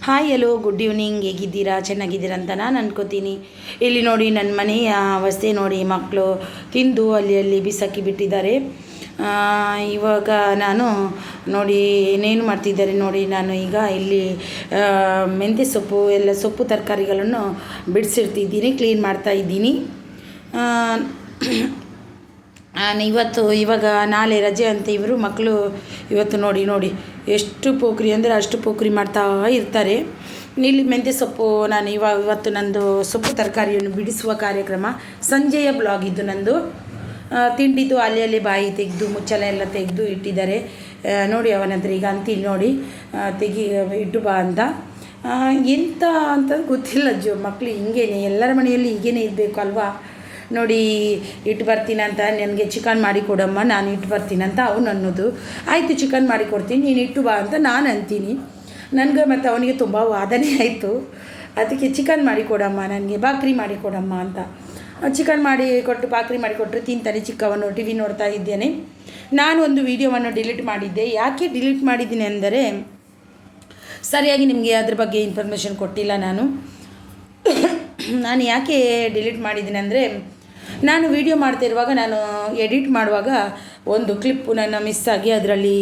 Hi hello good evening, ಹೇಗಿದ್ದೀರಾ? ಚೆನ್ನಾಗಿದ್ದೀರಾ ಅಂತ ನಾನು ಅನ್ಕೋತೀನಿ. ಇಲ್ಲಿ ನೋಡಿ ನನ್ನ ಮನೆಯ ಅವಸ್ಥೆ ನೋಡಿ, ಮಕ್ಕಳು ತಿಂದು ಅಲ್ಲಿ ಬಿಸಾಕಿ ಬಿಟ್ಟಿದ್ದಾರೆ. ಇವಾಗ ನಾನು ನೋಡಿ ಏನೇನು ಮಾಡ್ತಿದ್ದಾರೆ ನೋಡಿ. ನಾನು ಈಗ ಇಲ್ಲಿ ಮೆಂತ್ಯ ಸೊಪ್ಪು ಎಲ್ಲ ಸೊಪ್ಪು ತರಕಾರಿಗಳನ್ನು ಬಿಡಿಸಿರ್ತಿದ್ದೀನಿ, ಕ್ಲೀನ್ ಮಾಡ್ತಾ ಇದ್ದೀನಿ. ಇವಾಗ ನಾಳೆ ರಜೆ ಅಂತ ಇವರು ಮಕ್ಕಳು ಇವತ್ತು ನೋಡಿ ಎಷ್ಟು ಪೋಖ್ರಿ ಅಂದರೆ ಅಷ್ಟು ಪೋಖ್ರಿ ಮಾಡ್ತಾ ಇರ್ತಾರೆ. ಇಲ್ಲಿ ಮೆಂತ್ಯ ಸೊಪ್ಪು ನಾನು ಇವತ್ತು ನಂದು ಸೊಪ್ಪು ತರಕಾರಿಯನ್ನು ಬಿಡಿಸುವ ಕಾರ್ಯಕ್ರಮ. ಸಂಜೆಯ ಬ್ಲಾಗ್ ಇದು ನಂದು. ತಿಂಡಿದ್ದು ಅಲ್ಲಿ ಬಾಯಿ ತೆಗೆದು ಮುಚ್ಚಲ ಎಲ್ಲ ತೆಗೆದು ಇಟ್ಟಿದ್ದಾರೆ ನೋಡಿ. ಅವನ ಹತ್ರ ಈಗ ಅಂತೀನಿ ನೋಡಿ, ಇಟ್ಟು ಬಾ ಅಂತ. ಎಂತ ಅಂತ ಗೊತ್ತಿಲ್ಲ ಮಕ್ಕಳು ಹಿಂಗೇನೆ, ಎಲ್ಲರ ಮನೆಯಲ್ಲಿ ಹೀಗೇನೆ ಇರಬೇಕು ಅಲ್ವಾ ನೋಡಿ. ಇಟ್ಟು ಬರ್ತೀನಿ ಅಂತ ನನಗೆ ಚಿಕನ್ ಮಾಡಿ ಕೊಡಮ್ಮ, ನಾನು ಇಟ್ಟು ಬರ್ತೀನಿ ಅಂತ ಅವನು ಅನ್ನೋದು. ಆಯಿತು ಚಿಕನ್ ಮಾಡಿ ಕೊಡ್ತೀನಿ, ನೀನು ಇಟ್ಟು ಬಾ ಅಂತ ನಾನು ಅಂತೀನಿ. ನನಗೆ ಮತ್ತು ಅವನಿಗೆ ತುಂಬ ವಾದನೆ ಆಯಿತು. ಅದಕ್ಕೆ ಚಿಕನ್ ಮಾಡಿ ಕೊಡಮ್ಮ, ನನಗೆ ಬಾಕ್ರಿ ಮಾಡಿ ಕೊಡಮ್ಮ ಅಂತ. ಚಿಕನ್ ಮಾಡಿ ಕೊಟ್ಟು ಬಾಕ್ರಿ ಮಾಡಿಕೊಟ್ರೆ ತಿಂತಾನೆ ಚಿಕ್ಕವನು. ಟಿ ವಿ ನೋಡ್ತಾ ಇದ್ದೇನೆ. ನಾನು ಒಂದು ವಿಡಿಯೋವನ್ನು ಡಿಲೀಟ್ ಮಾಡಿದ್ದೆ. ಯಾಕೆ ಡಿಲೀಟ್ ಮಾಡಿದ್ದೀನಿ ಅಂದರೆ, ಸರಿಯಾಗಿ ನಿಮಗೆ ಅದ್ರ ಬಗ್ಗೆ ಇನ್ಫಾರ್ಮೇಷನ್ ಕೊಟ್ಟಿಲ್ಲ ನಾನು ಯಾಕೆ ಡಿಲೀಟ್ ಮಾಡಿದ್ದೀನಿ ಅಂದರೆ, ನಾನು ವಿಡಿಯೋ ಮಾಡ್ತಿರುವಾಗ, ನಾನು ಎಡಿಟ್ ಮಾಡುವಾಗ ಒಂದು ಕ್ಲಿಪ್ಪು ನನ್ನ ಮಿಸ್ ಆಗಿ ಅದರಲ್ಲಿ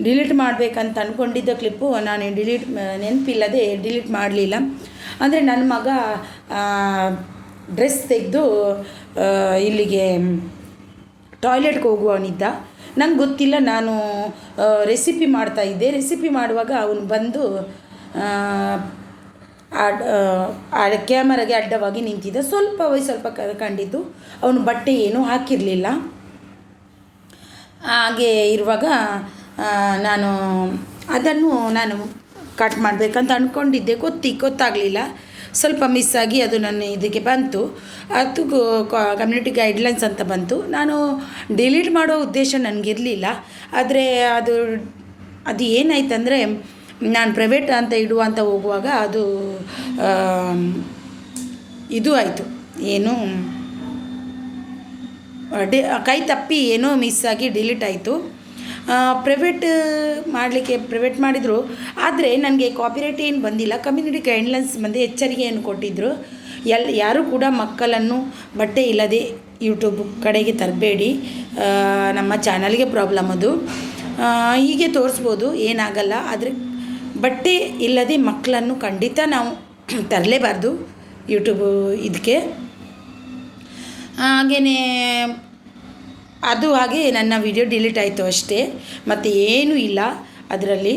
ಡಿಲೀಟ್ ಮಾಡಬೇಕಂತ ಅಂದ್ಕೊಂಡಿದ್ದ ಕ್ಲಿಪ್ಪು ನಾನು ನೆನಪಿಲ್ಲದೆ ಡಿಲೀಟ್ ಮಾಡಲಿಲ್ಲ. ಅಂದರೆ ನನ್ನ ಮಗ ಡ್ರೆಸ್ ತೆಗೆದು ಇಲ್ಲಿಗೆ ಟಾಯ್ಲೆಟ್ಗೆ ಹೋಗುವವನಿದ್ದ. ನಂಗೆ ಗೊತ್ತಿಲ್ಲ, ನಾನು ರೆಸಿಪಿ ಮಾಡ್ತಾಯಿದ್ದೆ. ರೆಸಿಪಿ ಮಾಡುವಾಗ ಅವನು ಬಂದು ಕ್ಯಾಮರಾಗೆ ಅಡ್ಡವಾಗಿ ನಿಂತಿದ್ದ. ಸ್ವಲ್ಪ ಕಂಡಿದ್ದು. ಅವನು ಬಟ್ಟೆ ಏನೂ ಹಾಕಿರಲಿಲ್ಲ. ಹಾಗೆ ಇರುವಾಗ ನಾನು ಕಟ್ ಮಾಡಬೇಕಂತ ಅಂದ್ಕೊಂಡಿದ್ದೆ. ಗೊತ್ತಾಗಲಿಲ್ಲ, ಸ್ವಲ್ಪ ಮಿಸ್ ಆಗಿ ಅದು ನನ್ನ ಇದಕ್ಕೆ ಬಂತು. ಅದು ಕಮ್ಯುನಿಟಿ ಗೈಡ್ಲೈನ್ಸ್ ಅಂತ ಬಂತು. ನಾನು ಡಿಲೀಟ್ ಮಾಡೋ ಉದ್ದೇಶ ನನಗಿರಲಿಲ್ಲ. ಆದರೆ ಅದು ಏನಾಯ್ತಂದರೆ, ನಾನು ಪ್ರೈವೇಟ್ ಅಂತ ಇಡುವಂತ ಹೋಗುವಾಗ ಅದು ಇದು ಆಯಿತು, ಏನು ಕೈ ತಪ್ಪಿ ಏನೋ ಮಿಸ್ ಆಗಿ ಡಿಲೀಟ್ ಆಯಿತು. ಪ್ರೈವೇಟ್ ಮಾಡಿದರು. ಆದರೆ ನನಗೆ ಕಾಪಿರೈಟ್ ಏನು ಬಂದಿಲ್ಲ. ಕಮ್ಯುನಿಟಿ ಗೈಡ್ಲೈನ್ಸ್ ಬಂದು ಎಚ್ಚರಿಕೆಯನ್ನು ಕೊಟ್ಟಿದ್ದರು. ಯಾರೂ ಕೂಡ ಮಕ್ಕಳನ್ನು ಬಟ್ಟೆ ಇಲ್ಲದೆ ಯೂಟ್ಯೂಬ್ ಕಡೆಗೆ ತರಬೇಡಿ, ನಮ್ಮ ಚಾನಲ್ಗೆ ಪ್ರಾಬ್ಲಮ್ ಅದು. ಹೀಗೆ ತೋರಿಸ್ಬೋದು, ಏನಾಗಲ್ಲ. ಆದರೆ ಬಟ್ಟೆ ಇಲ್ಲದೆ ಮಕ್ಕಳನ್ನು ಖಂಡಿತ ನಾವು ತರಲೇಬಾರ್ದು ಯೂಟ್ಯೂಬು ಇದಕ್ಕೆ. ಹಾಗೆಯೇ ಹಾಗೆ ನನ್ನ ವಿಡಿಯೋ ಡಿಲೀಟ್ ಆಯಿತು ಅಷ್ಟೇ, ಮತ್ತು ಏನೂ ಇಲ್ಲ ಅದರಲ್ಲಿ.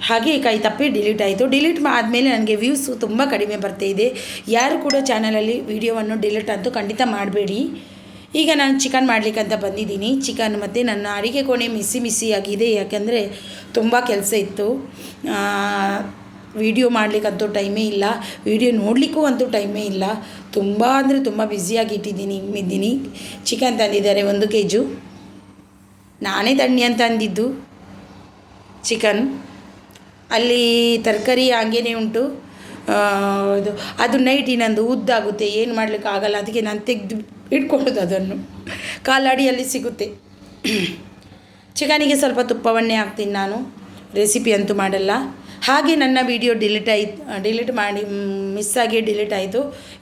ಹಾಗೆ ಕೈ ತಪ್ಪಿ ಡಿಲೀಟ್ ಆಯಿತು. ಡಿಲೀಟ್ ಆದಮೇಲೆ ನನಗೆ ವ್ಯೂಸು ತುಂಬ ಕಡಿಮೆ ಬರ್ತಾಯಿದೆ. ಯಾರು ಕೂಡ ಚಾನಲಲ್ಲಿ ವಿಡಿಯೋವನ್ನು ಡಿಲೀಟ್ ಅಂತೂ ಖಂಡಿತ ಮಾಡಬೇಡಿ. ಈಗ ನಾನು ಚಿಕನ್ ಮಾಡಲಿಕ್ಕಂತ ಬಂದಿದ್ದೀನಿ. ಚಿಕನ್ ಮತ್ತು ನನ್ನ ಅಡಿಗೆ ಕೋಣೆ ಮಿಸ್ಸಿ ಆಗಿದೆ. ಯಾಕೆಂದರೆ ತುಂಬ ಕೆಲಸ ಇತ್ತು. ವಿಡಿಯೋ ಮಾಡಲಿಕ್ಕಂತೂ ಟೈಮೇ ಇಲ್ಲ, ವಿಡಿಯೋ ನೋಡಲಿಕ್ಕೂ ಅಂತೂ ಟೈಮೇ ಇಲ್ಲ. ತುಂಬ ಅಂದರೆ ತುಂಬ ಬ್ಯುಸಿಯಾಗಿ ಇದ್ದೀನಿ. ಚಿಕನ್ ತಂದಿದ್ದಾರೆ 1 kg. ನಾನೇ ತಣ್ಣಿ ಅಂತ ಅಂದಿದ್ದು ಚಿಕನ್. ಅಲ್ಲಿ ತರಕಾರಿ ಹಾಗೇ ಉಂಟು. ಅದು ನೈಟಿನಂದು ಉದ್ದಾಗುತ್ತೆ, ಏನು ಮಾಡಲಿಕ್ಕೆ ಆಗಲ್ಲ. ಅದಕ್ಕೆ ನಾನು ತೆಗೆದು ಇಟ್ಕೊಳ್ಳೋದು. ಅದನ್ನು ಕಾಲಡಿಯಲ್ಲಿ ಸಿಗುತ್ತೆ. ಚಿಕನಿಗೆ ಸ್ವಲ್ಪ ತುಪ್ಪವನ್ನೇ ಹಾಕ್ತೀನಿ ನಾನು. ರೆಸಿಪಿ ಅಂತೂ ಮಾಡಲ್ಲ. ಹಾಗೆ ನನ್ನ ವಿಡಿಯೋ ಡಿಲೀಟ್ ಮಾಡಿ ಮಿಸ್ಸಾಗಿ ಡಿಲೀಟ್ ಆಯಿತು.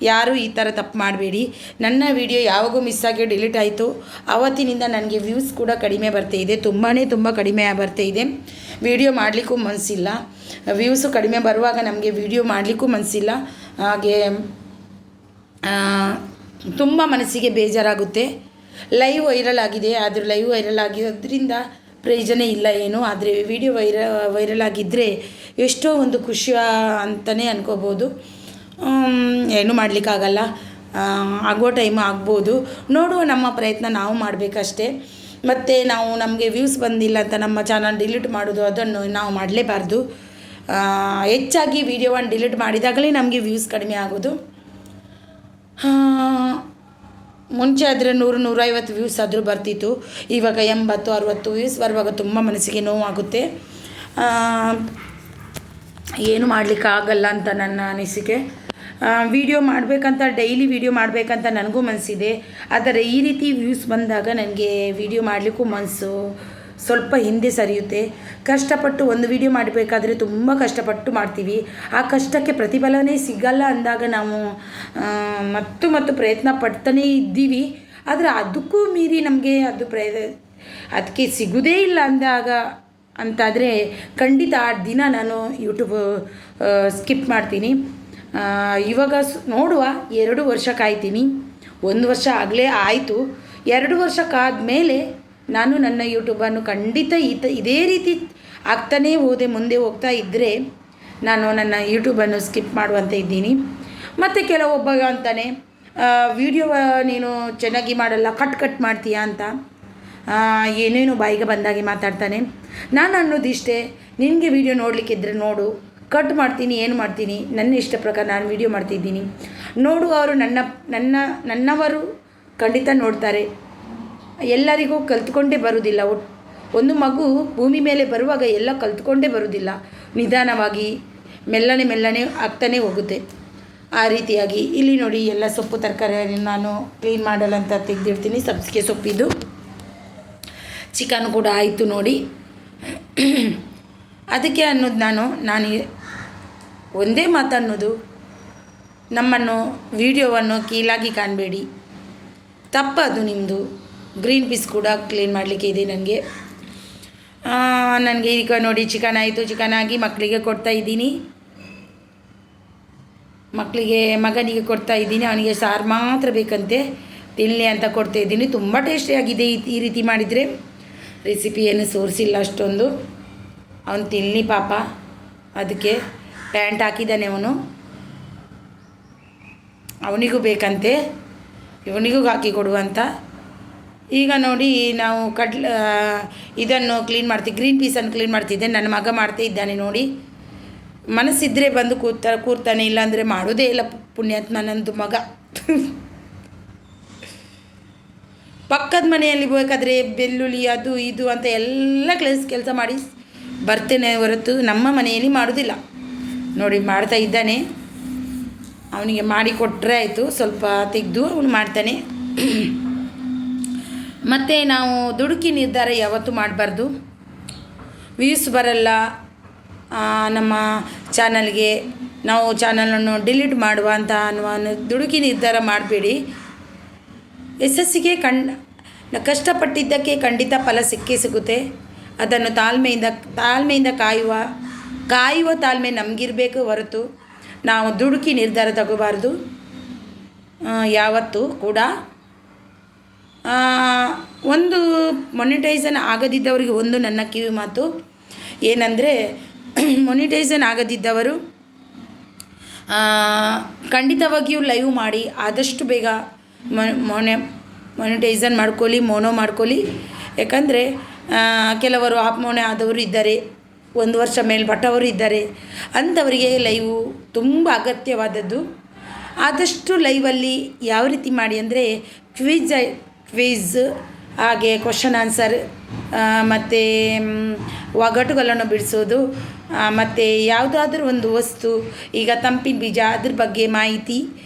ಯಾರೂ ಈ ಥರ ತಪ್ಪು ಮಾಡಬೇಡಿ. ನನ್ನ ವಿಡಿಯೋ ಯಾವಾಗೂ ಮಿಸ್ಸಾಗಿ ಡಿಲೀಟ್ ಆಯಿತು ಆವತ್ತಿನಿಂದ ನನಗೆ ವ್ಯೂಸ್ ಕೂಡ ಕಡಿಮೆ ಬರ್ತಾಯಿದೆ. ತುಂಬ ಕಡಿಮೆ ಬರ್ತಾಯಿದೆ. ವಿಡಿಯೋ ಮಾಡಲಿಕ್ಕೂ ಮನಸ್ಸಿಲ್ಲ. ವ್ಯೂಸು ಕಡಿಮೆ ಬರುವಾಗ ನಮಗೆ ವಿಡಿಯೋ ಮಾಡಲಿಕ್ಕೂ ಮನಸ್ಸಿಲ್ಲ. ಹಾಗೆ ತುಂಬ ಮನಸ್ಸಿಗೆ ಬೇಜಾರಾಗುತ್ತೆ. ಲೈವ್ ವೈರಲ್ ಆಗಿದೆ. ಆದರೆ ಲೈವ್ ವೈರಲ್ ಆಗಿರೋದ್ರಿಂದ ಪ್ರಯೋಜನ ಇಲ್ಲ ಏನು. ಆದರೆ ವಿಡಿಯೋ ವೈರಲ್ ಆಗಿದ್ದರೆ ಎಷ್ಟೋ ಒಂದು ಖುಷಿ ಅಂತಲೇ ಅನ್ಕೋಬೋದು. ಏನೂ ಮಾಡಲಿಕ್ಕಾಗಲ್ಲ. ಆಗೋ ಟೈಮು ಆಗ್ಬೋದು. ನೋಡುವ, ನಮ್ಮ ಪ್ರಯತ್ನ ನಾವು ಮಾಡಬೇಕಷ್ಟೇ. ಮತ್ತು ನಮಗೆ ವ್ಯೂಸ್ ಬಂದಿಲ್ಲ ಅಂತ ನಮ್ಮ ಚಾನಲ್ ಡಿಲೀಟ್ ಮಾಡೋದು, ಅದನ್ನು ನಾವು ಮಾಡಲೇಬಾರ್ದು. ಹೆಚ್ಚಾಗಿ ವಿಡಿಯೋವನ್ನು ಡಿಲೀಟ್ ಮಾಡಿದಾಗಲೇ ನಮಗೆ ವ್ಯೂಸ್ ಕಡಿಮೆ ಆಗೋದು. ಮುಂಚೆ ಆದರೆ 100-150 ವ್ಯೂಸ್ ಆದರೂ ಬರ್ತಿತ್ತು. ಇವಾಗ 80-60 ವ್ಯೂಸ್ ಬರುವಾಗ ತುಂಬ ಮನಸ್ಸಿಗೆ ನೋವಾಗುತ್ತೆ. ಏನು ಮಾಡಲಿಕ್ಕಾಗಲ್ಲ ಅಂತ ನನ್ನ ಅನಿಸಿಕೆ. ವಿಡಿಯೋ ಮಾಡಬೇಕಂತ, ಡೈಲಿ ವಿಡಿಯೋ ಮಾಡಬೇಕಂತ ನನಗೂ ಮನಸ್ಸಿದೆ. ಆದರೆ ಈ ರೀತಿ ವ್ಯೂಸ್ ಬಂದಾಗ ನನಗೆ ವಿಡಿಯೋ ಮಾಡಲಿಕ್ಕೂ ಮನಸ್ಸು ಸ್ವಲ್ಪ ಹಿಂದೆ ಸರಿಯುತ್ತೆ. ಕಷ್ಟಪಟ್ಟು ಒಂದು ವಿಡಿಯೋ ಮಾಡಬೇಕಾದ್ರೆ ತುಂಬ ಕಷ್ಟಪಟ್ಟು ಮಾಡ್ತೀವಿ. ಆ ಕಷ್ಟಕ್ಕೆ ಪ್ರತಿಫಲನೇ ಸಿಗಲ್ಲ ಅಂದಾಗ ನಾವು ಮತ್ತು ಪ್ರಯತ್ನ ಪಡ್ತಾನೇ ಇದ್ದೀವಿ. ಆದರೆ ಅದಕ್ಕೂ ಮೀರಿ ನಮಗೆ ಅದಕ್ಕೆ ಸಿಗೋದೇ ಇಲ್ಲ ಅಂದಾಗ ಅಂತಾದರೆ ಖಂಡಿತ ಆ ದಿನ ನಾನು ಯೂಟ್ಯೂಬ್ ಸ್ಕಿಪ್ ಮಾಡ್ತೀನಿ. ಇವಾಗ ನೋಡುವ 2 ವರ್ಷ ಕಾಯ್ತೀನಿ. 1 ವರ್ಷ ಆಗಲೇ ಆಯಿತು. 2 ವರ್ಷಕ್ಕಾದ ಮೇಲೆ ನಾನು ನನ್ನ ಯೂಟ್ಯೂಬನ್ನು ಖಂಡಿತ ಇದೇ ರೀತಿ ಆಗ್ತಾನೇ ಮುಂದೆ ಹೋಗ್ತಾ ಇದ್ದರೆ ನಾನು ನನ್ನ ಯೂಟ್ಯೂಬನ್ನು ಸ್ಕಿಪ್ ಮಾಡುವಂತ ಇದ್ದೀನಿ. ಮತ್ತು ಕೆಲವೊಬ್ಬ ಅಂತಾನೆ ವಿಡಿಯೋ ನೀನು ಚೆನ್ನಾಗಿ ಮಾಡಲ್ಲ, ಕಟ್ ಮಾಡ್ತೀಯಾ ಅಂತ ಏನೇನು ಬಾಯಿಗೆ ಬಂದಾಗೆ ಮಾತಾಡ್ತಾನೆ. ನಾನು ಅನ್ನೋದಿಷ್ಟೇ, ನಿನಗೆ ವಿಡಿಯೋ ನೋಡಲಿಕ್ಕಿದ್ರೆ ನೋಡು, ಕಟ್ ಮಾಡ್ತೀನಿ ಏನು ಮಾಡ್ತೀನಿ, ನನ್ನ ಇಷ್ಟ ಪ್ರಕಾರ ನಾನು ವಿಡಿಯೋ ಮಾಡ್ತಿದ್ದೀನಿ. ನೋಡುವವರು ನನ್ನವರು ಖಂಡಿತ ನೋಡ್ತಾರೆ. ಎಲ್ಲರಿಗೂ ಕಲ್ತ್ಕೊಂಡೇ ಬರುವುದಿಲ್ಲ. ಒಂದು ಮಗು ಭೂಮಿ ಮೇಲೆ ಬರುವಾಗ ಎಲ್ಲ ಕಲ್ತ್ಕೊಂಡೇ ಬರುವುದಿಲ್ಲ. ನಿಧಾನವಾಗಿ ಮೆಲ್ಲನೆ ಆಗ್ತಾನೆ ಹೋಗುತ್ತೆ. ಆ ರೀತಿಯಾಗಿ ಇಲ್ಲಿ ನೋಡಿ ಎಲ್ಲ ಸೊಪ್ಪು ತರಕಾರಿ ನಾನು ಕ್ಲೀನ್ ಮಾಡಲ್ಲಂತ ತೆಗೆದಿಡ್ತೀನಿ. ಸಬ್ಸಿಗೆ ಸೊಪ್ಪಿದು ಚಿಕನ್ ಕೂಡ ಆಯಿತು ನೋಡಿ. ಅದಕ್ಕೆ ಅನ್ನೋದು ನಾನು ಒಂದೇ ಮಾತನ್ನೋದು, ನಮ್ಮನ್ನು ವಿಡಿಯೋವನ್ನು ಕೀಳಾಗಿ ಕಾಣಬೇಡಿ, ತಪ್ಪದು ನಿಮ್ಮದು. ಗ್ರೀನ್ ಪೀಸ್ ಕೂಡ ಕ್ಲೀನ್ ಮಾಡಲಿಕ್ಕೆ ಇದೆ ನನಗೆ ಈಗ ನೋಡಿ ಚಿಕನ್ ಆಯಿತು. ಚಿಕನ್ ಆಗಿ ಮಕ್ಕಳಿಗೆ ಕೊಡ್ತಾ ಇದ್ದೀನಿ. ಮಗನಿಗೆ ಕೊಡ್ತಾ ಇದ್ದೀನಿ. ಅವನಿಗೆ ಸಾರು ಮಾತ್ರ ಬೇಕಂತೆ, ತಿನ್ನಲಿ ಅಂತ ಕೊಡ್ತಾ ಇದ್ದೀನಿ. ತುಂಬ ಟೇಸ್ಟಿಯಾಗಿದೆ ಈ ರೀತಿ ಮಾಡಿದರೆ. ರೆಸಿಪಿ ಏನು ಸೋರಿಸಿಲ್ಲ ಅಷ್ಟೊಂದು. ಅವನು ತಿನ್ನಲಿ ಪಾಪ, ಅದಕ್ಕೆ ಪ್ಯಾಂಟ್ ಹಾಕಿದ್ದಾನೆ ಅವನಿಗೂ ಬೇಕಂತೆ, ಇವನಿಗೂ ಹಾಕಿ ಕೊಡುವಂತ. ಈಗ ನೋಡಿ ನಾವು ಇದನ್ನು ಕ್ಲೀನ್ ಮಾಡ್ತೀವಿ, ಗ್ರೀನ್ ಪೀಸನ್ನು ಕ್ಲೀನ್ ಮಾಡ್ತಿದ್ದೆ. ನನ್ನ ಮಗ ಮಾಡ್ತಾ ಇದ್ದಾನೆ ನೋಡಿ. ಮನಸ್ಸಿದ್ರೆ ಬಂದು ಕೂರ್ತಾನೆ, ಇಲ್ಲಾಂದರೆ ಮಾಡೋದೇ ಇಲ್ಲ ಪುಣ್ಯಾತ್ಮ ನನ್ನದು ಮಗ. ಪಕ್ಕದ ಮನೆಯಲ್ಲಿ ಬೇಕಾದರೆ ಬೆಳ್ಳುಳ್ಳಿ ಅದು ಇದು ಅಂತ ಎಲ್ಲ ಕೆಲಸ ಮಾಡಿ ಬರ್ತೇನೆ ಹೊರತು ನಮ್ಮ ಮನೆಯಲ್ಲಿ ಮಾಡೋದಿಲ್ಲ. ನೋಡಿ ಮಾಡ್ತಾ ಇದ್ದಾನೆ. ಅವನಿಗೆ ಮಾಡಿ ಕೊಟ್ಟರೆ ಆಯಿತು, ಸ್ವಲ್ಪ ತೆಗೆದು ಅವನು ಮಾಡ್ತಾನೆ. ಮತ್ತು ನಾವು ದುಡುಕಿ ನಿರ್ಧಾರ ಯಾವತ್ತೂ ಮಾಡಬಾರ್ದು. ವ್ಯೂಸ್ ಬರಲ್ಲ ನಮ್ಮ ಚಾನಲ್ಗೆ, ನಾವು ಚಾನಲನ್ನು ಡಿಲೀಟ್ ಮಾಡುವ ಅಂತ ದುಡುಕಿ ನಿರ್ಧಾರ ಮಾಡಬೇಡಿ. ಯಶಸ್ಸಿಗೆ ಕಷ್ಟಪಟ್ಟಿದ್ದಕ್ಕೆ ಖಂಡಿತ ಫಲ ಸಿಗುತ್ತೆ. ಅದನ್ನು ತಾಳ್ಮೆಯಿಂದ ಕಾಯುವ ತಾಳ್ಮೆ ನಮಗಿರಬೇಕು ಹೊರತು ನಾವು ದುಡುಕಿ ನಿರ್ಧಾರ ತಗೋಬಾರ್ದು ಯಾವತ್ತೂ ಕೂಡ. ಒಂದು ಮೊನಿಟೈಸನ್ ಆಗದಿದ್ದವರಿಗೆ ಒಂದು ನನ್ನ ಕಿವಿ ಮಾತು ಏನಂದರೆ, ಮೊನಿಟೈಸನ್ ಆಗದಿದ್ದವರು ಖಂಡಿತವಾಗಿಯೂ ಲೈವ್ ಮಾಡಿ ಆದಷ್ಟು ಬೇಗ ಮೊನಿಟೈಸನ್ ಮಾಡ್ಕೊಳ್ಳಿ. ಯಾಕಂದರೆ ಕೆಲವರು ಮೋನೆ ಆದವರು ಇದ್ದಾರೆ, 1 ವರ್ಷ ಮೇಲ್ಪಟ್ಟವರು ಇದ್ದಾರೆ. ಅಂಥವರಿಗೆ ಲೈವು ತುಂಬ ಅಗತ್ಯವಾದದ್ದು. ಆದಷ್ಟು ಲೈವಲ್ಲಿ ಯಾವ ರೀತಿ ಮಾಡಿ ಅಂದರೆ ಕ್ವಿಝ್ ಹಾಗೆ ಕ್ವಶನ್ ಆನ್ಸರ್ ಮತ್ತು ಒಗಟುಗಳನ್ನು ಬಿಡಿಸೋದು, ಮತ್ತು ಯಾವುದಾದ್ರೂ ಒಂದು ವಸ್ತು, ಈಗ ತಂಪಿನ ಬೀಜ ಅದ್ರ ಬಗ್ಗೆ ಮಾಹಿತಿ,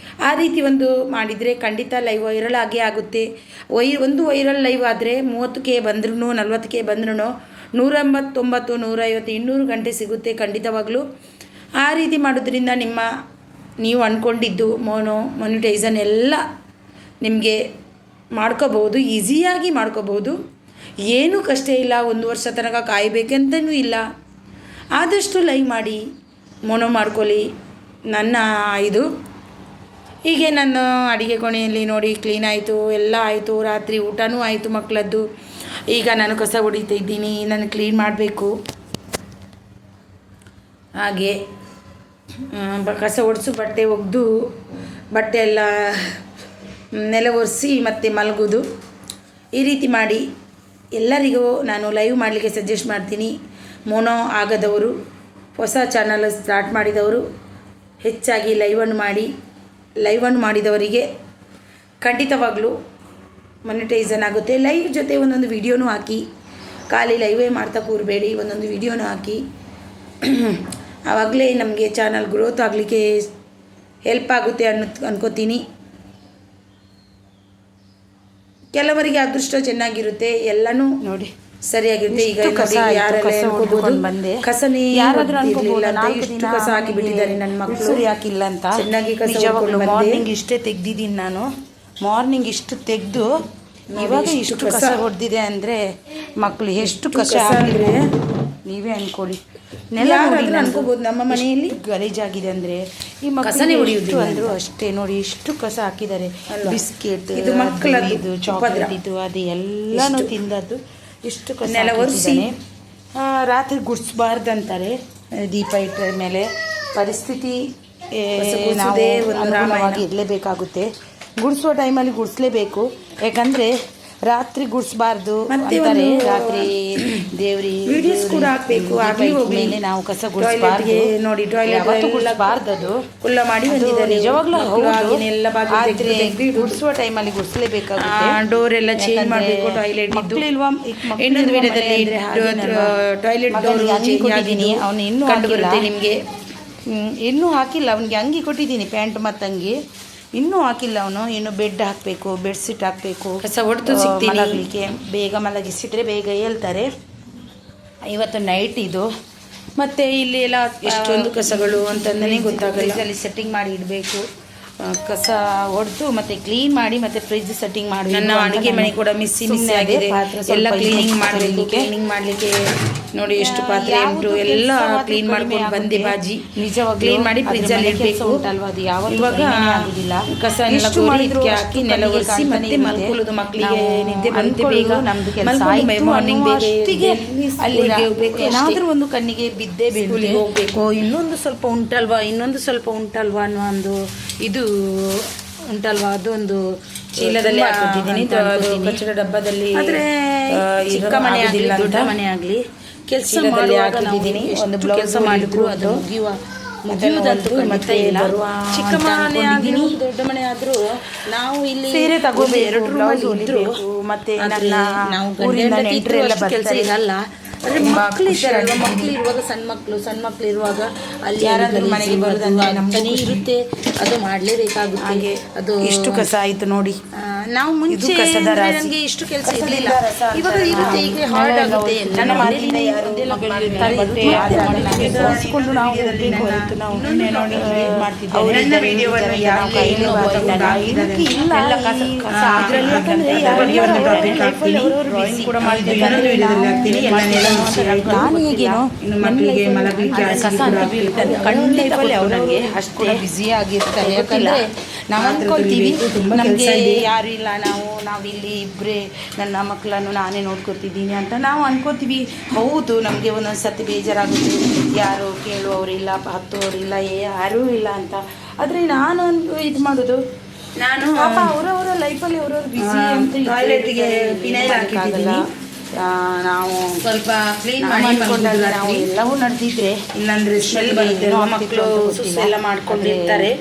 ಆ ರೀತಿ ಒಂದು ಮಾಡಿದರೆ ಖಂಡಿತ ಲೈವ್ ವೈರಲ್ ಆಗೇ ಆಗುತ್ತೆ. ಒಂದು ವೈರಲ್ ಲೈವ್ ಆದರೆ 30K ಬಂದ್ರೂ 40K ಬಂದ್ರೂ 189, 150, 200 ಗಂಟೆ ಸಿಗುತ್ತೆ ಖಂಡಿತವಾಗಲೂ. ಆ ರೀತಿ ಮಾಡೋದ್ರಿಂದ ನೀವು ಅಂದ್ಕೊಂಡಿದ್ದು ಮೊನಿಟೈಸನ್ ಎಲ್ಲ ನಿಮಗೆ ಮಾಡ್ಕೋಬೋದು, ಈಸಿಯಾಗಿ ಮಾಡ್ಕೋಬೋದು. ಏನೂ ಕಷ್ಟ ಇಲ್ಲ. 1 ವರ್ಷ ತನಕ ಕಾಯಬೇಕಂತನೂ ಇಲ್ಲ. ಆದಷ್ಟು ಲೈವ್ ಮಾಡಿ ಮಾಡ್ಕೊಳ್ಳಿ. ನನ್ನ ಇದು ಹೀಗೆ ನನ್ನ ಅಡುಗೆ ಕೋಣೆಯಲ್ಲಿ ನೋಡಿ ಕ್ಲೀನ್ ಆಯಿತು, ಎಲ್ಲ ಆಯಿತು. ರಾತ್ರಿ ಊಟನೂ ಆಯಿತು ಮಕ್ಕಳದ್ದು. ಈಗ ನಾನು ಕಸ ಹೊಡಿತಾ ಇದ್ದೀನಿ, ನಾನು ಕ್ಲೀನ್ ಮಾಡಬೇಕು. ಹಾಗೆ ಕಸ ಒರೆಸು, ಬಟ್ಟೆ ಒಗೆದು, ಬಟ್ಟೆ ಎಲ್ಲ ನೆಲ ಒರೆಸಿ ಮತ್ತು ಮಲಗೋದು. ಈ ರೀತಿ ಮಾಡಿ ಎಲ್ಲರಿಗೂ ನಾನು ಲೈವ್ ಮಾಡಲಿಕ್ಕೆ ಸಜೆಸ್ಟ್ ಮಾಡ್ತೀನಿ. ಆಗದವರು, ಹೊಸ ಚಾನಲ್ ಸ್ಟಾರ್ಟ್ ಮಾಡಿದವರು ಹೆಚ್ಚಾಗಿ ಲೈವನ್ನು ಮಾಡಿದವರಿಗೆ ಖಂಡಿತವಾಗಲೂ ಮೊನಿಟೈಸನ್ ಆಗುತ್ತೆ. ಲೈವ್ ಜೊತೆ ಒಂದೊಂದು ವಿಡಿಯೋನೂ ಹಾಕಿ, ಖಾಲಿ ಲೈವೇ ಮಾಡ್ತಾ ಕೂರಬೇಡಿ, ಒಂದೊಂದು ವಿಡಿಯೋನೂ ಹಾಕಿ. ಆವಾಗಲೇ ನಮಗೆ ಚಾನಲ್ ಗ್ರೋತ್ ಆಗಲಿಕ್ಕೆ ಹೆಲ್ಪ್ ಆಗುತ್ತೆ ಅನ್ಕೋತೀನಿ. ಕೆಲವರಿಗೆ ಅದೃಷ್ಟ ಚೆನ್ನಾಗಿರುತ್ತೆ. ಎಲ್ಲನೂ ನೋಡಿ ಸರಿಯಾಗಿರುತ್ತೆ. ಈಗ ಬಂದೆ ಕಸನೇ ಯಾರಾದ್ರೂ ಅನ್ಕೋಬಹುದು ಇಷ್ಟು ಕಸ ಹಾಕಿ ಬಿಟ್ಟಿದ್ದಾರೆ ನನ್ನ ಮಕ್ಕಳು, ಹಾಕಿಲ್ಲ ಅಂತ. ಚೆನ್ನಾಗಿ ಕಸ ಮಾರ್ನಿಂಗ್ ಇಷ್ಟೇ ತೆಗ್ದಿದ್ದೀನಿ ನಾನು. ಮಾರ್ನಿಂಗ್ ಇಷ್ಟು ತೆಗೆದು ಇವಾಗ ಇಷ್ಟು ಕಸ ಹೊಡೆದಿದೆ ಅಂದರೆ ಮಕ್ಕಳು ಎಷ್ಟು ಕಸ ಅಂದರೆ ನೀವೇ ಅನ್ಕೊಳ್ಳಿ. ನೆಲ ಅನ್ಕೋಬಹುದು ನಮ್ಮ ಮನೆಯಲ್ಲಿ ಗಲೀಜಾಗಿದೆ ಅಂದರೆ ಈ ಕಸನೇ ಹೊಡೆಯುವುದು ಅಂದರು ಅಷ್ಟೇ. ನೋಡಿ ಇಷ್ಟು ಕಸ ಹಾಕಿದ್ದಾರೆ. ಬಿಸ್ಕೆಟ್ ಇದು ಮಕ್ಕಳದ್ದು, ಇದು ಚಾಕ್ಲೇಟ್ ಇದು ಅದು ಎಲ್ಲನೂ ತಿಂದದ್ದು ಇಷ್ಟು ಕಸ ನೆಲ ಒರೆಸಿ. ರಾತ್ರಿ ಗುಡಿಸ್ಬಾರ್ದಂತಾರೆ ದೀಪ ಇಟ್ಟರ ಮೇಲೆ. ಪರಿಸ್ಥಿತಿ ನಾವು ಇರಲೇಬೇಕಾಗುತ್ತೆ. ಗುಡಿಸುವ ಟೈಮಲ್ಲಿ ಗುಡಿಸ್ಲೇಬೇಕು. ಯಾಕಂದರೆ ರಾತ್ರಿ ಗುಡಿಸ್ಬಾರ್ದು ಅಂತಾರೆ. ರಾತ್ರಿ ವಿಡಿಯೋಸ್ ಕೂಡ ಹಾಕಬೇಕು. ಮೇಲೆ ನಾವು ಕಸ ಗುಡಿಸ್ಬಾರ್ದು ನೋಡಿ, ಟಾಯ್ಲೆಟ್ ಗುಡಿಸ್ಬಾರ್ದು. ಅದು ಕುಲ್ಲ ಮಾಡಿ ನಿಜವಾಗ್ಲೂ ಗುಡಿಸುವ ಟೈಮಲ್ಲಿ ಗುಡಿಸ್ಲೇಬೇಕಾಗುತ್ತೆ. ಡೋರ್ ಎಲ್ಲ ಚೇಂಜ್ ಮಾಡಬೇಕು. ಟಾಯ್ಲೆಟ್ ಇಲ್ವಾ ಇನ್ನೊಂದು ವಿಡಿಯೋದಲ್ಲಿ ಟಾಯ್ಲೆಟ್ ಡೋರ್ ಚೇಂಜ್ ಆಗಿದ್ದೀನಿ. ಅವನು ಇನ್ನೂ ಬರುತ್ತೆ ನಿಮಗೆ. ಇನ್ನೂ ಹಾಕಿಲ್ಲ. ಅವನಿಗೆ ಅಂಗಿ ಕೊಟ್ಟಿದ್ದೀನಿ, ಪ್ಯಾಂಟ್ ಮತ್ತು ಅಂಗಿ ಇನ್ನೂ ಹಾಕಿಲ್ಲ. ಅವನು ಇನ್ನು ಬೆಡ್ ಹಾಕಬೇಕು, ಬೆಡ್ಶೀಟ್ ಹಾಕಬೇಕು. ಕಸ ಹೊಡೆದು ಮಲಗಲಿಕ್ಕೆ ಬೇಗ ಮಲಗಿಸಿಟ್ರೆ ಬೇಗ ಹೇಳ್ತಾರೆ. ಇವತ್ತು ನೈಟ್ ಇದು. ಮತ್ತು ಇಲ್ಲಿ ಎಲ್ಲ ಎಷ್ಟೊಂದು ಕಸಗಳು ಅಂತಂದರೆ ಗೊತ್ತಾಗಲ್ಲ. ಫ್ರಿಜ್ಜಲ್ಲಿ ಸೆಟ್ಟಿಂಗ್ ಮಾಡಿ ಇಡಬೇಕು. ಕಸ ಹೊಡೆದು ಮತ್ತು ಕ್ಲೀನ್ ಮಾಡಿ ಮತ್ತು ಫ್ರಿಜ್ ಸೆಟ್ಟಿಂಗ್ ಮಾಡಿ. ನನ್ನ ಅಡುಗೆ ಮನೆ ಕೂಡ ಮಿಸ್ಸಿ ಆಗಿದೆ. ಎಲ್ಲ ಕ್ಲೀನಿಂಗ್ ಮಾಡಬೇಕು. ಕ್ಲೀನಿಂಗ್ ಮಾಡಲಿಕ್ಕೆ ನೋಡಿ ಎಷ್ಟು ಪಾತ್ರೆ ಉಂಟು. ಎಲ್ಲ ಕ್ಲೀನ್ ಮಾಡ್ಕೊಂಡು ಬಂದೆ ಬಾಜಿ. ನಿಜವಾಗಿ ಕ್ಲೀನ್ ಮಾಡಿ ಫ್ರಿಜ್ಜಲ್ಲಿ ಇಡಬೇಕು. ಇವಾಗ ಕಸ ಎಲ್ಲ ಹಾಕಿ ನೆಲ ಒರೆಸಿ ಮತ್ತೆ ಮಲ್ಕೊಳ್ಳೋದು. ಮಕ್ಕಳಿಗೆ ನಿದ್ದೆ ಬಂತೆ ಬೇಗ. ಮಾರ್ನಿಂಗ್ ಬೇಗ ಏನಾದರೂ ಒಂದು ಕಣ್ಣಿಗೆ ಬಿದ್ದೇ ಹೋಗ್ಬೇಕು. ಇನ್ನೊಂದು ಸ್ವಲ್ಪ ಉಂಟಲ್ವಾ ಅನ್ನೋ ಒಂದು ಇದು ಉಂಟಲ್ವಾ, ಅದೊಂದು ಚೀಲದಲ್ಲಿ ಹಾಕಿದ್ದೀನಿ. ಕಚ್ಚಡ ಡಬ್ಬದಲ್ಲಿ. ಆದರೆ ಚಿಕ್ಕ ಮನೆ ಆಗಲಿ ದೊಡ್ಡ ಮನೆ ಆಗಲಿ ಕೆಲಸ ಹಾಕಿದ್ದೀನಿ. ಒಂದು ಬ್ಲೌಸ್ ಮಾಡಿದ್ರು ಅದು ಮುಗಿಯುವುದಂತೂ ಮತ್ತೆ ಇಲ್ಲ. ಚಿಕ್ಕ ಮನೆ ಆಗಲಿ ದೊಡ್ಡ ಮನೆ ಆದರೂ ನಾವು ಇಲ್ಲಿ ಸೀರೆ ತಗೋಬೇಕು, ಬ್ಲೌಸ್ ಹೊಲಿಬೇಕು. ಮತ್ತೆ ನಾವು ಕೆಲಸ ಇರಲ್ಲ. ಆದರೆ ಮಕ್ಕಳು ಇರುವಾಗ ಸಣ್ಣ ಮಕ್ಕಳು ಇರುವಾಗ ಅಲ್ಲಿ ಯಾರಾದ್ರೂ ಮನೆಗೆ ಬರೋದಂದ್ರೆ ನಮ್ಮನೆ ಇರುತ್ತೆ, ಅದು ಮಾಡಲೇಬೇಕಾಗುತ್ತೆ. ಅದು ಎಷ್ಟು ಕಸ ಆಯಿತು ನೋಡಿ. ನಾವು ಮುಂಚೆ ನನಗೆ ಇಷ್ಟು ಕೆಲಸ ಇರಲಿಲ್ಲ, ಇವಾಗ ಇರುತ್ತೆ. ಈಗ ಹಾರ್ಡ್ ಆಗುತ್ತೆ. ನಾನು ಈಗೇನು ಖಂಡಿತ ಅವನಿಗೆ ಅಷ್ಟೇ ಬ್ಯುಸಿ ಆಗಿರ್ತಾರೆ. ಯಾಕಂದರೆ ನಾವು ಅಂದ್ಕೊಳ್ತೀವಿ ನಮಗೆ ಯಾರು ಇಲ್ಲ, ನಾವಿಲ್ಲಿ ಇಬ್ಬರೇ ನನ್ನ ಮಕ್ಕಳನ್ನು ನಾನೇ ನೋಡ್ಕೊತಿದ್ದೀನಿ ಅಂತ ನಾವು ಅನ್ಕೋತೀವಿ. ಹೌದು, ನಮಗೆ ಒಂದೊಂದು ಸತಿ ಬೇಜಾರಾಗುತ್ತೆ. ಯಾರು ಕೇಳುವವರಿಲ್ಲ, ಹತ್ತುವವರಿಲ್ಲ, ಯಾರೂ ಇಲ್ಲ ಅಂತ. ಆದರೆ ನಾನು ಇದು ಮಾಡೋದು, ನಾನು ಪಾಪ ಅವರವರ ಲೈಫಲ್ಲಿ ಅವರವ್ರು ಬ್ಯುಸಿ ಅಂತ ಟಾಯ್ಲೆಟ್ಗೆ ಫಿನೈಲ್ ಹಾಕಿದ್ದೀನಿ. ನಾವು ಸ್ವಲ್ಪ ಕ್ಲೀನ್ ಮಾಡಿಕೊಂಡಾಗ ನಾವು ಎಲ್ಲವೂ ನಡೆದಿದ್ರೆ, ಇಲ್ಲಾಂದರೆ ಸ್ಮೆಲ್ ಬರುತ್ತೆ. ಮಕ್ಕಳು ಎಲ್ಲ ಮಾಡ್ಕೊಂಡಿರ್ತಾರೆ.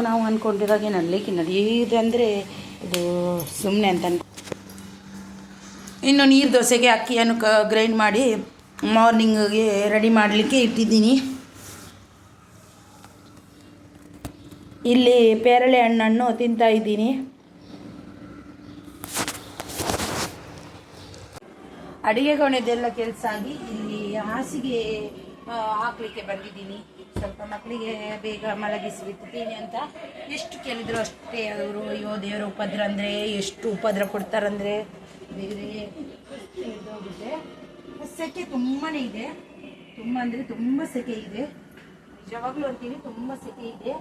ನಾವು ಅಂದ್ಕೊಂಡಿರುವಾಗೆ ನಡೆಯುವುದು ಅಂದರೆ ಇದು ಸುಮ್ಮನೆ ಅಂತ ಇನ್ನು ನೀರು ದೋಸೆಗೆ ಅಕ್ಕಿಯನ್ನು ಗ್ರೈಂಡ್ ಮಾಡಿ ಮಾರ್ನಿಂಗಿಗೆ ರೆಡಿ ಮಾಡಲಿಕ್ಕೆ ಇಟ್ಟಿದ್ದೀನಿ. ಇಲ್ಲಿ ಪೇರಳೆ ಹಣ್ಣನ್ನು ತಿಂತಾ ಇದ್ದೀನಿ. ಅಡುಗೆ ಕೋಣೆದೆಲ್ಲ ಕೆಲಸ ಆಗಿ ಇಲ್ಲಿ ಹಾಸಿಗೆ ಹಾಕಲಿಕ್ಕೆ ಬಂದಿದ್ದೀನಿ. ಸ್ವಲ್ಪ ಮಕ್ಕಳಿಗೆ ಬೇಗ ಮಲಗಿಸಿಬಿಡ್ತೀನಿ ಅಂತ ಎಷ್ಟು ಕೇಳಿದ್ರು ಅಷ್ಟೇ ಅವರು. ಅಯ್ಯೋ ದೇವರ ಉಪದ್ರ ಅಂದರೆ ಎಷ್ಟು ಉಪದ್ರ ಕೊಡ್ತಾರಂದರೆ ಬೇರೆ ಹೋಗುತ್ತೆ. ಸೆಕೆ ತುಂಬಾ ಇದೆ, ತುಂಬ ಅಂದರೆ ತುಂಬ ಸೆಕೆ ಇದೆ. ಯಾವಾಗಲೂ ಅಂತೀವಿ ತುಂಬ ಸೆಕೆ ಇದೆ.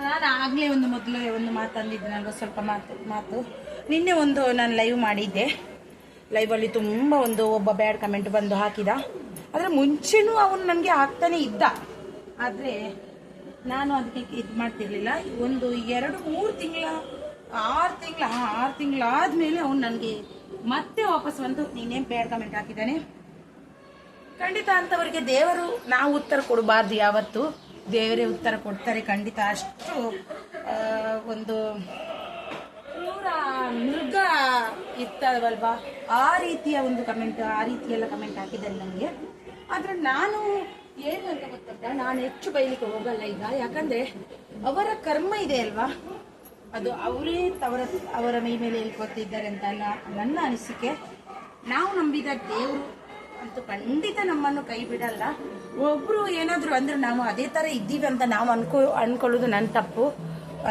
ನಾನು ಆಗಲೇ ಮೊದಲೇ ಒಂದು ಮಾತಂದಿದ್ದೆ, ಸ್ವಲ್ಪ ಮಾತು ನಿನ್ನೆ ನಾನು ಲೈವ್ ಮಾಡಿದ್ದೆ. ಲೈವಲ್ಲಿ ತುಂಬ ಒಬ್ಬ ಬ್ಯಾಡ್ ಕಮೆಂಟ್ ಬಂದು ಹಾಕಿದ. ಆದರೆ ಮುಂಚೆನೂ ಅವನು ನನಗೆ ಹಾಕ್ತಾನೆ ಇದ್ದ, ಆದರೆ ನಾನು ಅದಕ್ಕೆ ಇದು ಮಾಡ್ತಿರ್ಲಿಲ್ಲ. 2-3 ತಿಂಗಳ 6 ತಿಂಗಳಾದಮೇಲೆ ಅವನು ನನಗೆ ಮತ್ತೆ ವಾಪಸ್ ಬಂದು ನೀನೇನು ಬ್ಯಾಡ್ ಕಮೆಂಟ್ ಹಾಕಿದ್ದಾನೆ. ಖಂಡಿತ ಅಂಥವರಿಗೆ ದೇವರು ನಾವು ಉತ್ತರ ಕೊಡಬಾರ್ದು. ಯಾವತ್ತು ದೇವರೇ ಉತ್ತರ ಕೊಡ್ತಾರೆ ಖಂಡಿತ. ಅಷ್ಟು ಒಂದು ಪೂರ ಮೃಗ ಇರ್ತವಲ್ವಾ, ಆ ರೀತಿಯ ಒಂದು ಕಮೆಂಟ್, ಆ ರೀತಿಯೆಲ್ಲ ಕಮೆಂಟ್ ಹಾಕಿದ್ದಾರೆ ನನಗೆ. ಆದರೆ ನಾನು ಏನು ಅಂತ ಗೊತ್ತಂತ, ನಾನು ಹೆಚ್ಚು ಬೈಲಿಕ್ಕೆ ಹೋಗಲ್ಲ ಈಗ. ಯಾಕಂದರೆ ಅವರ ಕರ್ಮ ಇದೆ ಅಲ್ವಾ, ಅದು ಅವರೇ ಅವರ ಮೈ ಮೇಲೆ ಹೇಳ್ಕೊತಿದ್ದಾರೆ ಅಂತ ನನ್ನ ಅನಿಸಿಕೆ. ನಾವು ನಂಬಿದ ದೇವರು ಅಂತೂ ಖಂಡಿತ ನಮ್ಮನ್ನು ಕೈ ಬಿಡಲ್ಲ. ಒಬ್ಬರು ಏನಾದರೂ ಅಂದ್ರೆ ನಾವು ಅದೇ ಥರ ಇದ್ದೀವಿ ಅಂತ ನಾವು ಅನ್ಕೊಳ್ಳೋದು ನನ್ನ ತಪ್ಪು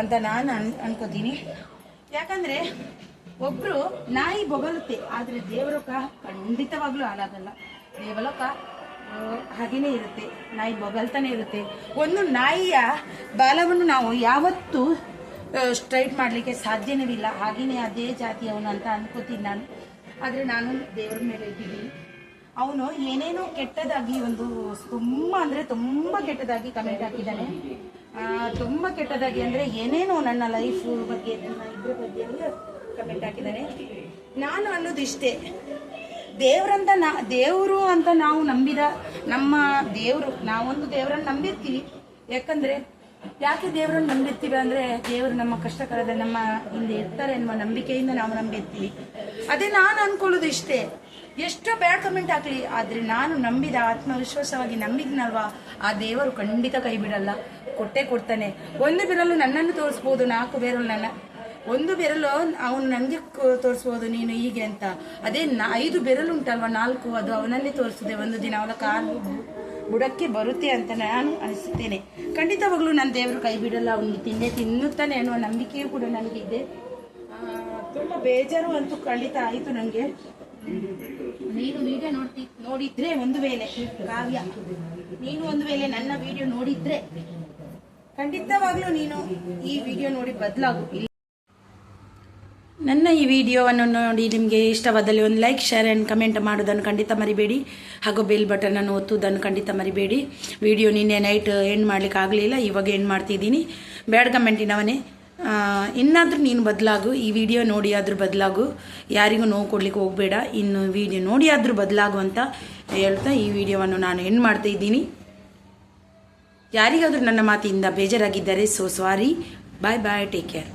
ಅಂತ ನಾನು ಅನ್ಕೋತೀನಿ. ಯಾಕಂದರೆ ಒಬ್ಬರು ನಾಯಿ ಬೊಗಲುತ್ತೆ, ಆದರೆ ದೇವಲೋಕ ಖಂಡಿತವಾಗ್ಲೂ ಹಾಳಾಗಲ್ಲ. ದೇವಲೋಕ ಹಾಗೇನೇ ಇರುತ್ತೆ, ನಾಯಿ ಬೊಗಲ್ತಾನೆ ಇರುತ್ತೆ. ಒಂದು ನಾಯಿಯ ಬಾಲವನ್ನು ನಾವು ಯಾವತ್ತೂ ಸ್ಟ್ರೈಟ್ ಮಾಡಲಿಕ್ಕೆ ಸಾಧ್ಯನೇ ಇಲ್ಲ. ಹಾಗೆಯೇ ಅದೇ ಜಾತಿಯವನು ಅಂತ ಅನ್ಕೋತೀನಿ ನಾನು. ಆದರೆ ನಾನು ದೇವರ ಮೇಲೆ ಇಟ್ಟಿದ್ದೀನಿ. ಅವನು ಏನೇನೋ ಕೆಟ್ಟದಾಗಿ ಒಂದು ತುಂಬ ಕೆಟ್ಟದಾಗಿ ಕಮೆಂಟ್ ಹಾಕಿದ್ದಾನೆ. ತುಂಬ ಕೆಟ್ಟದಾಗಿ ಅಂದರೆ ಏನೇನೋ ನನ್ನ ಲೈಫ್ ಬಗ್ಗೆ, ನನ್ನ ಇದ್ರ ಬಗ್ಗೆ ಎಲ್ಲ ಕಮೆಂಟ್ ಹಾಕಿದ್ದಾನೆ. ನಾನು ಅನ್ನೋದಿಷ್ಟೇ, ದೇವರು ಅಂತ ನಾವು ನಂಬಿದ ನಮ್ಮ ದೇವರು, ನಾವೊಂದು ದೇವರನ್ನು ನಂಬಿರ್ತೀವಿ. ಯಾಕೆ ದೇವರನ್ನು ನಂಬಿರ್ತೀವಿ ಅಂದರೆ ದೇವರು ನಮ್ಮ ಕಷ್ಟ ಕಾಲದಲ್ಲಿ ನಮ್ಮ ಹಿಂದೆ ಇರ್ತಾರೆ ಎನ್ನುವ ನಂಬಿಕೆಯಿಂದ ನಾವು ನಂಬಿರ್ತೀವಿ. ಅದೇ ನಾನು ಅನ್ಕೊಳ್ಳೋದು ಇಷ್ಟೇ, ಎಷ್ಟೋ ಬ್ಯಾಡ್ ಕಮೆಂಟ್ ಹಾಕಲಿ, ಆದರೆ ನಾನು ನಂಬಿದ ಆತ್ಮವಿಶ್ವಾಸವಾಗಿ ನಂಬಿದ್ನಲ್ವಾ, ಆ ದೇವರು ಖಂಡಿತ ಕೈ ಬಿಡಲ್ಲ, ಕೊಟ್ಟೇ ಕೊಡ್ತಾನೆ. ಒಂದು ಬೆರಳು ನನ್ನನ್ನು ತೋರಿಸ್ಬೋದು, 4 ಬೆರಳು ಒಂದು ಬೆರಳು ಅವನು ನನಗೆ ತೋರಿಸ್ಬೋದು ನೀನು ಹೀಗೆ ಅಂತ. ಅದೇ 5 ಬೆರಳು ಉಂಟಲ್ವ, 4 ಅದು ಅವನನ್ನೇ ತೋರಿಸಿದೆ. ಒಂದು ದಿನ ಅವನ ಕಾಲು ಬುಡಕ್ಕೆ ಬರುತ್ತೆ ಅಂತ ನಾನು ಅನಿಸುತ್ತೇನೆ. ಖಂಡಿತವಾಗ್ಲೂ ನನ್ನ ದೇವರು ಕೈ ಬಿಡಲ್ಲ, ಅವನಿಗೆ ತಿನ್ನುತ್ತಾನೆ ಅನ್ನುವ ನಂಬಿಕೆಯೂ ಕೂಡ ನನಗಿದೆ. ತುಂಬ ಬೇಜಾರು ಅಂತೂ ಖಂಡಿತ ಆಯಿತು ನನಗೆ. ನೀನು ವಿಡಿಯೋ ನೋಡಿದ್ರೆ ಒಂದು ವೇಳೆ ಕಾವ್ಯ, ನೀನು ಒಂದು ವೇಳೆ ನನ್ನ ವಿಡಿಯೋ ನೋಡಿದ್ರೆ ಖಂಡಿತವಾಗ್ಲೂ ನೀನು ಈ ವಿಡಿಯೋ ನೋಡಿ ಬದಲಾಗು. ನನ್ನ ಈ ವಿಡಿಯೋವನ್ನು ನೋಡಿ ನಿಮಗೆ ಇಷ್ಟವಾದಲ್ಲಿ ಒಂದು ಲೈಕ್, ಶೇರ್ ಆ್ಯಂಡ್ ಕಮೆಂಟ್ ಮಾಡೋದನ್ನು ಖಂಡಿತ ಮರಿಬೇಡಿ. ಹಾಗೂ ಬೆಲ್ ಬಟನನ್ನು ಒತ್ತುವುದನ್ನು ಖಂಡಿತ ಮರಿಬೇಡಿ. ವಿಡಿಯೋ ನಿನ್ನೆ ನೈಟ್ ಎಂಡ್ ಮಾಡಲಿಕ್ಕೆ ಆಗಲಿಲ್ಲ, ಇವಾಗ ಎಂಡ್ ಮಾಡ್ತಿದ್ದೀನಿ. ಬ್ಯಾಡ್ ಕಮೆಂಟಿನವನೇ, ಇನ್ನಾದರೂ ನೀನು ಬದಲಾಗು. ಈ ವಿಡಿಯೋ ನೋಡಿ ಆದರೂ ಬದಲಾಗು, ಯಾರಿಗೂ ನೋವು ಕೊಡ್ಲಿಕ್ಕೆ ಹೋಗಬೇಡ. ಇನ್ನು ವಿಡಿಯೋ ನೋಡಿ ಆದರೂ ಬದಲಾಗು ಅಂತ ಹೇಳ್ತಾ ಈ ವಿಡಿಯೋವನ್ನು ನಾನು ಎಂಡ್ ಮಾಡ್ತಾ ಇದ್ದೀನಿ. ಯಾರಿಗಾದರೂ ನನ್ನ ಮಾತಿಂದ ಬೇಜಾರಾಗಿದ್ದರೆ ಸಾರಿ. ಬಾಯ್ ಬಾಯ್, ಟೇಕ್ ಕೇರ್.